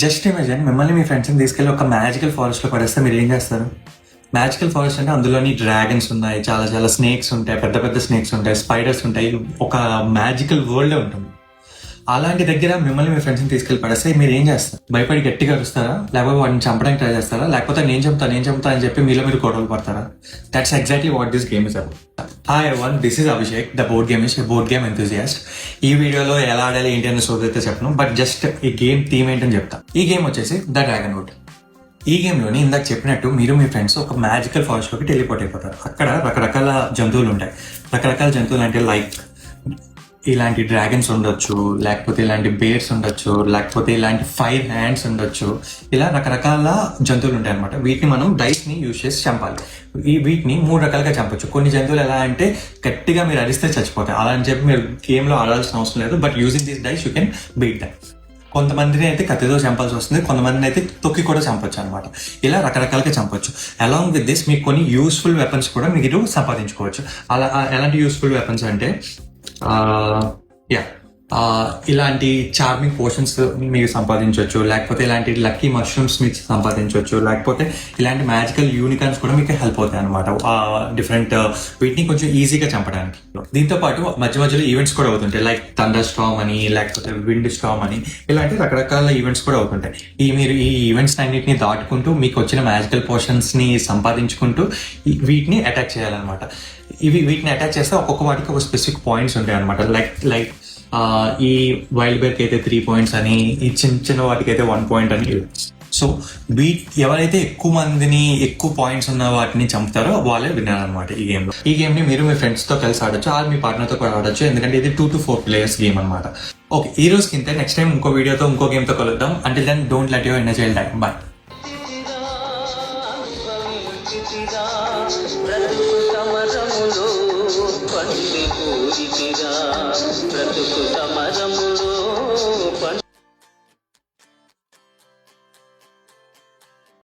Just imagine మిమ్మల్ని మీ ఫ్రెండ్స్ని తీసుకెళ్ళి ఒక మ్యాజికల్ ఫారెస్ట్లో పడేస్తే మీరు ఏం చేస్తారు? మ్యాజికల్ ఫారెస్ట్ అంటే అందులోని డ్రాగన్స్ ఉన్నాయి, చాలా చాలా స్నేక్స్ ఉంటాయి, పెద్ద పెద్ద స్నేక్స్ ఉంటాయి, స్పైడర్స్ ఉంటాయి, ఒక మ్యాజికల్ వరల్డ్ ఉంటుంది. అలాంటి దగ్గర మిమ్మల్ని మీ ఫ్రెండ్స్ని తీసుకెళ్ళి పడేస్తే మీరు ఏం చేస్తారు? భయపడి గట్టిగా అరుస్తారా? లేకపోతే వాడిని చంపడానికి ట్రై చేస్తారా? లేకపోతే నేను చంపుతా అని చెప్పి మీలో మీరు గొడవలు పడతారా? That's exactly what this game is about. Hi everyone, this is Abhishek, the board game is board game enthusiast. ఈ వీడియోలో ఎలా ఆడాలి ఏంటి అని సోదైతే చెప్పను, బట్ జస్ట్ ఈ గేమ్ థీమ్ ఏంటని చెప్తా. ఈ గేమ్ వచ్చేసి ద డ్రాగన్ వుడ్. ఈ గేమ్లోని ఇందాక చెప్పినట్టు మీరు మీ ఫ్రెండ్స్ ఒక మ్యాజికల్ ఫారెస్ట్లోకి టెలిపోర్ట్ అయిపోతారు. అక్కడ రకరకాల జంతువులు ఉంటాయి. రకరకాల జంతువులు అంటే లైక్ ఇలాంటి డ్రాగన్స్ ఉండొచ్చు, లేకపోతే ఇలాంటి బేర్స్ ఉండొచ్చు, లేకపోతే ఇలాంటి 5 హ్యాండ్స్ ఉండొచ్చు. ఇలా రకరకాల జంతువులు ఉంటాయి అనమాట. వీటిని మనం డైస్ని యూజ్ చేసి చంపాలి. వీటిని 3 రకాలుగా చంపొచ్చు. కొన్ని జంతువులు ఎలా అంటే గట్టిగా మీరు అరిస్తే చచ్చిపోతాయి. అలా అని చెప్పి మీరు గేమ్లో ఆడాల్సిన అవసరం లేదు, but using this dice you can beat them. కొంతమందిని అయితే కత్తితో చంపాల్సి వస్తుంది, కొంతమందిని అయితే తొక్కి కూడా చంపొచ్చు అనమాట. ఇలా రకరకాలుగా చంపొచ్చు. అలాంగ్ విత్ దిస్ మీకు కొన్ని యూస్ఫుల్ వెపన్స్ కూడా మీరు సంపాదించుకోవచ్చు. అలా ఎలాంటి యూస్ఫుల్ వెపన్స్ అంటే ఇలాంటి చార్మింగ్ పోషన్స్ మీరు సంపాదించవచ్చు, లేకపోతే ఇలాంటి లక్కీ మష్రూమ్స్ మీకు సంపాదించవచ్చు, లేకపోతే ఇలాంటి మ్యాజికల్ యూనికార్న్స్ కూడా మీకు హెల్ప్ అవుతాయి అనమాట. డిఫరెంట్ వీటిని కొంచెం ఈజీగా చంపడానికి. దీంతో పాటు మధ్య మధ్యలో ఈవెంట్స్ కూడా అవుతుంటాయి, లైక్ థండర్ స్టార్మ్ అని, లేకపోతే విండ్ స్టార్మ్ అని, ఇలాంటి రకరకాల ఈవెంట్స్ కూడా అవుతుంటాయి. మీరు ఈ ఈవెంట్స్ అన్నింటినీ దాటుకుంటూ మీకు వచ్చిన మ్యాజికల్ పోషన్స్ ని సంపాదించుకుంటూ వీటిని అటాక్ చేయాలన్నమాట. వీటిని అటాక్ చేస్తే ఒక్కొక్క వాటికి ఒక స్పెసిఫిక్ పాయింట్స్ ఉంటాయి అనమాట. లైక్ ఈ వైల్డ్ బేర్కి అయితే 3 పాయింట్స్ అని, ఈ చిన్న చిన్న వాటికి అయితే 1 పాయింట్ అని. సో ఎవరైతే ఎక్కువ పాయింట్స్ ఉన్న వాటిని చంపుతారో వాళ్ళే విన్నారు అనమాట ఈ గేమ్లో. ఈ గేమ్ని మీరు మీ ఫ్రెండ్స్తో కలిసి ఆడొచ్చు, మీ పార్ట్నర్తో కూడా ఆడొచ్చు, ఎందుకంటే ఇది 2 to 4 ప్లేయర్స్ గేమ్ అనమాట. ఓకే, ఈ రోజుకి ఇంతే. నెక్స్ట్ టైం ఇంకో వీడియోతో ఇంకో గేమ్తో కలుద్దాం. Until then don't let your inner child die. Bye. బ్రతుకు సమరములో